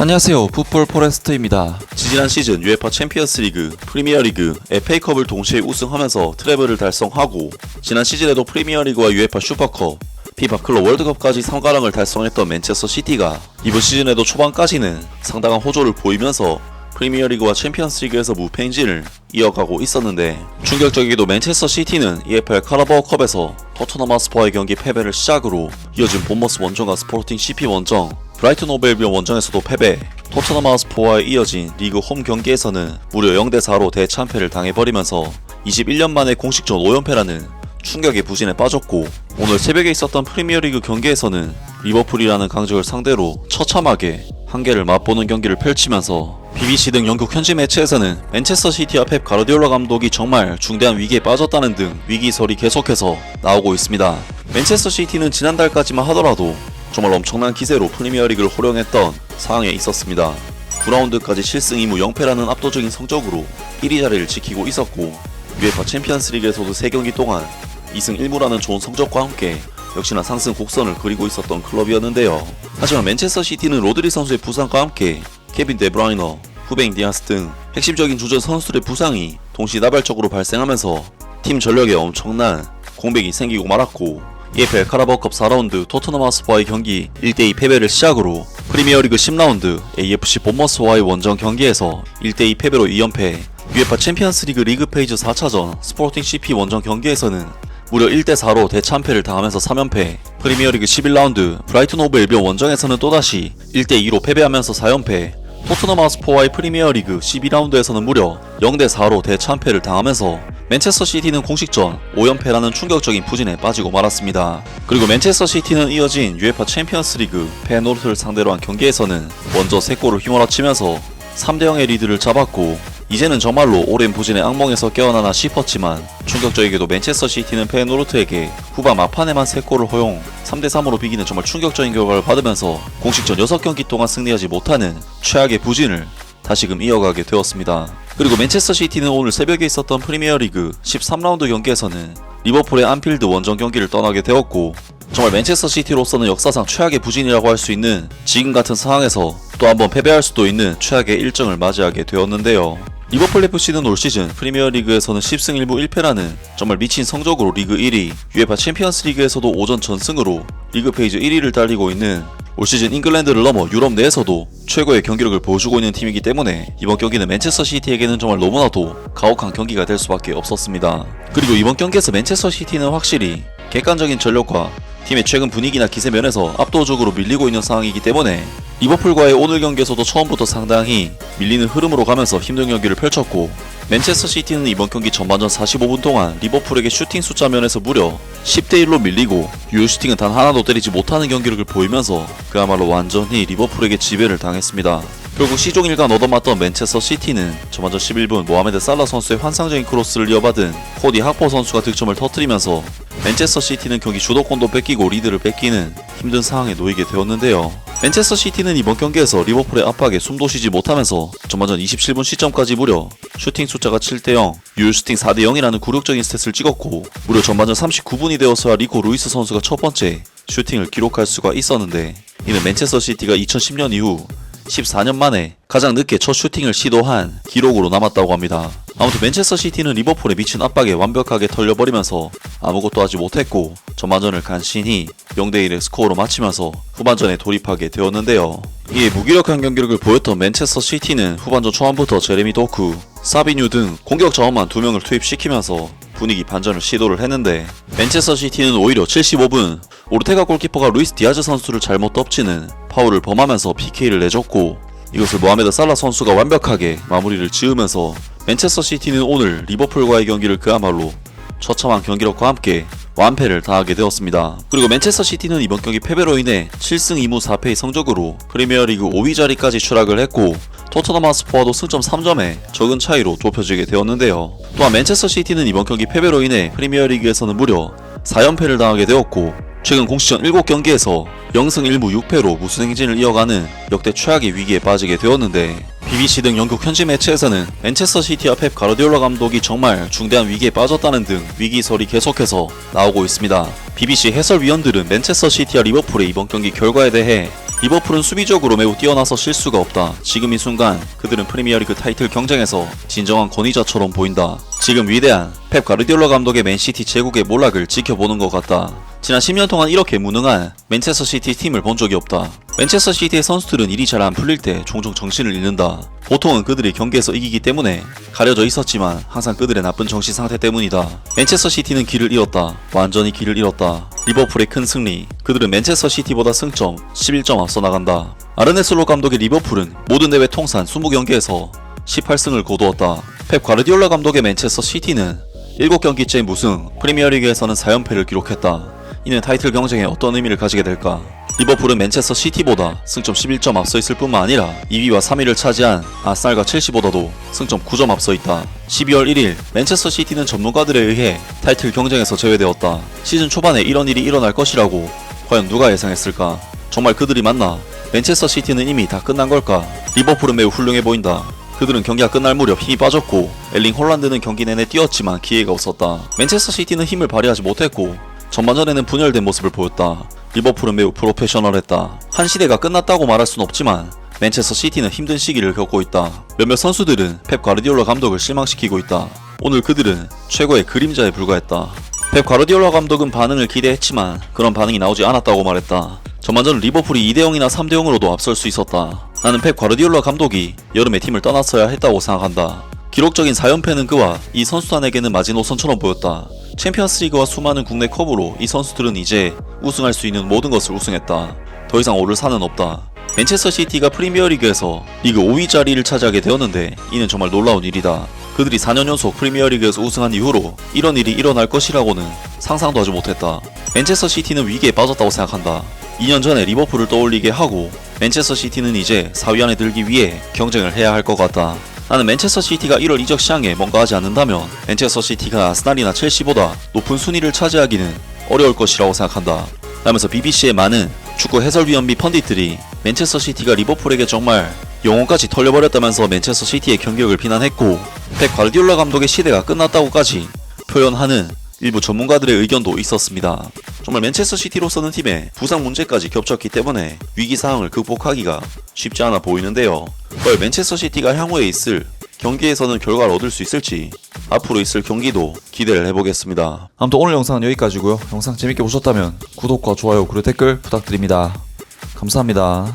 안녕하세요, 풋볼 포레스트입니다. 지난 시즌 UEFA 챔피언스 리그, 프리미어리그, FA컵을 동시에 우승하면서 트래블을 달성하고 지난 시즌에도 프리미어리그와 UEFA 슈퍼컵, 피파 클럽 월드컵까지 3가랑을 달성했던 맨체스터 시티가 이번 시즌에도 초반까지는 상당한 호조를 보이면서 프리미어리그와 챔피언스리그에서 무패 행진을 이어가고 있었는데, 충격적이게도 맨체스터 시티는 EFL 카라바오컵에서 토트넘 하스퍼와의 경기 패배를 시작으로 이어진 본머스 원정과 스포팅 CP 원정, 브라이튼 호브 앨비온 원정에서도 패배, 토트넘 하스퍼와의 이어진 리그 홈 경기에서는 무려 0대4로 대참패를 당해버리면서 21년 만에 공식전 5연패라는 충격의 부진에 빠졌고, 오늘 새벽에 있었던 프리미어리그 경기에서는 리버풀이라는 강적을 상대로 처참하게 한계를 맛보는 경기를 펼치면서 BBC 등 영국 현지 매체에서는 맨체스터 시티와 펩 가르디올라 감독이 정말 중대한 위기에 빠졌다는 등 위기설이 계속해서 나오고 있습니다. 맨체스터 시티는 지난달까지만 하더라도 정말 엄청난 기세로 프리미어리그를 호령했던 상황에 있었습니다. 9라운드까지 7승 2무 0패라는 압도적인 성적으로 1위 자리를 지키고 있었고, UEFA 챔피언스리그에서도 3경기 동안 2승 1무라는 좋은 성적과 함께 역시나 상승 곡선을 그리고 있었던 클럽이었는데요. 하지만 맨체스터 시티는 로드리 선수의 부상과 함께 케빈 데브라이너, 후베인 디아스 등 핵심적인 주전 선수들의 부상이 동시다발적으로 발생하면서 팀 전력에 엄청난 공백이 생기고 말았고, EFL 카라바오컵 4라운드 토트넘 하스퍼와의 경기 1대2 패배를 시작으로 프리미어리그 10라운드 AFC 본머스와의 원정 경기에서 1대2 패배로 2연패, UEFA 챔피언스리그 리그 페이지 4차전 스포팅 CP 원정 경기에서는 무려 1대4로 대참패를 당하면서 3연패, 프리미어리그 11라운드 브라이튼 호브 앨비온 원정에서는 또다시 1대2로 패배하면서 4연패, 토트넘 하스퍼와의 프리미어리그 12라운드에서는 무려 0대4로 대참패를 당하면서 맨체스터 시티는 공식전 5연패라는 충격적인 부진에 빠지고 말았습니다. 그리고 맨체스터 시티는 이어진 UEFA 챔피언스리그 페노르트를 상대로 한 경기에서는 먼저 3골을 휘몰아치면서 3대0의 리드를 잡았고, 이제는 정말로 오랜 부진의 악몽에서 깨어나나 싶었지만 충격적이게도 맨체스터 시티는 페노르트에게 후반 막판에만 3골을 허용 3대3으로 비기는 정말 충격적인 결과를 받으면서 공식전 6경기 동안 승리하지 못하는 최악의 부진을 다시금 이어가게 되었습니다. 그리고 맨체스터 시티는 오늘 새벽에 있었던 프리미어리그 13라운드 경기에서는 리버풀의 안필드 원정 경기를 떠나게 되었고, 정말 맨체스터 시티로서는 역사상 최악의 부진이라고 할 수 있는 지금 같은 상황에서 또 한번 패배할 수도 있는 최악의 일정을 맞이하게 되었는데요. 리버풀 FC는 올 시즌 프리미어리그에서는 10승 1무 1패라는 정말 미친 성적으로 리그 1위, UEFA 챔피언스리그에서도 오전 전승으로 리그 페이지 1위를 달리고 있는, 올 시즌 잉글랜드를 넘어 유럽 내에서도 최고의 경기력을 보여주고 있는 팀이기 때문에 이번 경기는 맨체스터 시티에게는 정말 너무나도 가혹한 경기가 될 수밖에 없었습니다. 그리고 이번 경기에서 맨체스터 시티는 확실히 객관적인 전력과 팀의 최근 분위기나 기세 면에서 압도적으로 밀리고 있는 상황이기 때문에 리버풀과의 오늘 경기에서도 처음부터 상당히 밀리는 흐름으로 가면서 힘든 경기를 펼쳤고, 맨체스터 시티는 이번 경기 전반전 45분 동안 리버풀에게 슈팅 숫자 면에서 무려 10대1로 밀리고 유효 슈팅은 단 하나도 때리지 못하는 경기력을 보이면서 그야말로 완전히 리버풀에게 지배를 당했습니다. 결국 시종일관 얻어맞던 맨체스터 시티는 전반전 11분 모하메드 살라 선수의 환상적인 크로스를 이어받은 코디 학포 선수가 득점을 터뜨리면서 맨체스터 시티는 경기 주도권도 뺏기고 리드를 뺏기는 힘든 상황에 놓이게 되었는데요. 맨체스터 시티는 이번 경기에서 리버풀의 압박에 숨도 쉬지 못하면서 전반전 27분 시점까지 무려 슈팅 숫자가 7대0, 유효 슈팅 4대0이라는 굴욕적인 스탯을 찍었고, 무려 전반전 39분이 되어서야 리코 루이스 선수가 첫 번째 슈팅을 기록할 수가 있었는데, 이는 맨체스터 시티가 2010년 이후 14년 만에 가장 늦게 첫 슈팅을 시도한 기록으로 남았다고 합니다. 아무튼 맨체스터 시티는 리버풀의 미친 압박에 완벽하게 털려버리면서 아무것도 하지 못했고 전반전을 간신히 0대1의 스코어로 마치면서 후반전에 돌입하게 되었는데요. 이에 무기력한 경기력을 보였던 맨체스터 시티는 후반전 초반부터 제레미 도쿠, 사비뉴 등 공격 자원만 2명을 투입시키면서 분위기 반전을 시도를 했는데, 맨체스터 시티는 오히려 75분 오르테가 골키퍼가 루이스 디아즈 선수를 잘못 덮치는 파울을 범하면서 PK를 내줬고, 이것을 모하메드 살라 선수가 완벽하게 마무리를 지으면서 맨체스터 시티는 오늘 리버풀과의 경기를 그야말로 처참한 경기력과 함께 완패를 당하게 되었습니다. 그리고 맨체스터 시티는 이번 경기 패배로 인해 7승 2무 4패의 성적으로 프리미어리그 5위 자리까지 추락을 했고, 토트넘 하스퍼와도 승점 3점에 적은 차이로 좁혀지게 되었는데요. 또한 맨체스터 시티는 이번 경기 패배로 인해 프리미어리그에서는 무려 4연패를 당하게 되었고, 최근 공식전 7경기에서 0승 1무 6패로 무승행진을 이어가는 역대 최악의 위기에 빠지게 되었는데, BBC 등 영국 현지 매체에서는 맨체스터 시티와 펩 가르디올라 감독이 정말 중대한 위기에 빠졌다는 등 위기설이 계속해서 나오고 있습니다. BBC 해설위원들은 맨체스터 시티와 리버풀의 이번 경기 결과에 대해 리버풀은 수비적으로 매우 뛰어나서 실수가 없다. 지금 이 순간 그들은 프리미어리그 타이틀 경쟁에서 진정한 권위자처럼 보인다. 지금 위대한 펩 가르디올라 감독의 맨시티 제국의 몰락을 지켜보는 것 같다. 지난 10년 동안 이렇게 무능한 맨체스터 시티 팀을 본 적이 없다. 맨체스터 시티의 선수들은 일이 잘 안 풀릴 때 종종 정신을 잃는다. 보통은 그들이 경기에서 이기기 때문에 가려져 있었지만 항상 그들의 나쁜 정신 상태 때문이다. 맨체스터 시티는 길을 잃었다. 완전히 길을 잃었다. 리버풀의 큰 승리. 그들은 맨체스터 시티보다 승점 11점 앞서 나간다. 아르네 슬롯 감독의 리버풀은 모든 대회 통산 20경기에서 18승을 거두었다. 펩 가르디올라 감독의 맨체스터 시티는 7경기째 무승, 프리미어리그에서는 4연패를 기록했다. 이는 타이틀 경쟁에 어떤 의미를 가지게 될까? 리버풀은 맨체스터 시티보다 승점 11점 앞서 있을 뿐만 아니라 2위와 3위를 차지한 아스날과 첼시보다도 승점 9점 앞서 있다. 12월 1일 맨체스터 시티는 전문가들에 의해 타이틀 경쟁에서 제외되었다. 시즌 초반에 이런 일이 일어날 것이라고 과연 누가 예상했을까? 정말 그들이 맞나? 맨체스터 시티는 이미 다 끝난 걸까? 리버풀은 매우 훌륭해 보인다. 그들은 경기가 끝날 무렵 힘이 빠졌고 엘링 홀란드는 경기 내내 뛰었지만 기회가 없었다. 맨체스터 시티는 힘을 발휘하지 못했고 전반전에는 분열된 모습을 보였다. 리버풀은 매우 프로페셔널했다. 한 시대가 끝났다고 말할 순 없지만 맨체스터 시티는 힘든 시기를 겪고 있다. 몇몇 선수들은 펩 가르디올라 감독을 실망시키고 있다. 오늘 그들은 최고의 그림자에 불과했다. 펩 가르디올라 감독은 반응을 기대했지만 그런 반응이 나오지 않았다고 말했다. 전반전 리버풀이 2대0이나 3대0으로도 앞설 수 있었다. 나는 펩 가르디올라 감독이 여름에 팀을 떠났어야 했다고 생각한다. 기록적인 4연패는 그와 이 선수단에게는 마지노선처럼 보였다. 챔피언스리그와 수많은 국내 컵으로 이 선수들은 이제 우승할 수 있는 모든 것을 우승했다. 더 이상 오를 산은 없다. 맨체스터 시티가 프리미어리그에서 리그 5위 자리를 차지하게 되었는데 이는 정말 놀라운 일이다. 그들이 4년 연속 프리미어리그에서 우승한 이후로 이런 일이 일어날 것이라고는 상상도 하지 못했다. 맨체스터 시티는 위기에 빠졌다고 생각한다. 2년 전에 리버풀을 떠올리게 하고 맨체스터 시티는 이제 4위 안에 들기 위해 경쟁을 해야 할 것 같다. 나는 맨체스터 시티가 1월 이적 시장에 뭔가 하지 않는다면 맨체스터 시티가 아스날이나 첼시보다 높은 순위를 차지하기는 어려울 것이라고 생각한다. 라면서 BBC의 많은 축구 해설위원 및 펀디트들이 맨체스터 시티가 리버풀에게 정말 영혼까지 털려버렸다면서 맨체스터 시티의 경기력을 비난했고 펩 가르디올라 감독의 시대가 끝났다고까지 표현하는 일부 전문가들의 의견도 있었습니다. 정말 맨체스터 시티로서는 팀에 부상 문제까지 겹쳤기 때문에 위기 상황을 극복하기가 쉽지 않아 보이는데요. 과연 맨체스터 시티가 향후에 있을 경기에서는 결과를 얻을 수 있을지 앞으로 있을 경기도 기대를 해보겠습니다. 아무튼 오늘 영상은 여기까지고요. 영상 재밌게 보셨다면 구독과 좋아요 그리고 댓글 부탁드립니다. 감사합니다.